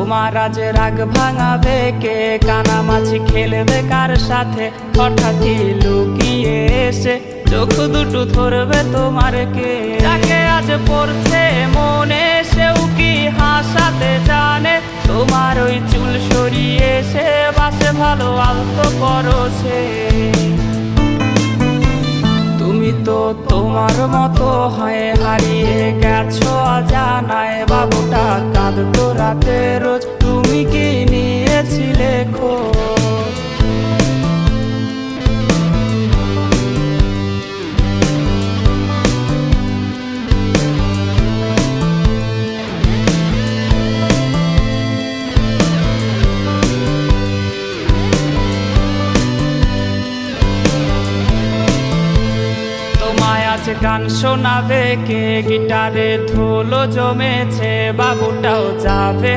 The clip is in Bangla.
তোমার আজ রাগ ভাঙাবে কে? কানামাছি খেলবে কার সাথে? হঠাৎই লুকিয়ে এসে চোখ দুটো ধরবে তোমার কে? যাকে আজ পড়ছে মনে সেও কি হাসাতে জানে? তোমার ওই চুল সরিয়ে সে বাসে ভালো আলতো করো সে। তুমি তো তোমার মতো হয়ে হারিয়ে গেছো অজানায়। বাবুটা কাঁদতো রাতে রোজ, তুমি কি নিয়েছিলে খোঁজ? আজ গান শোনাবে কে? গিটারে ধুলো জমেছে, বাবুটাও যাবে।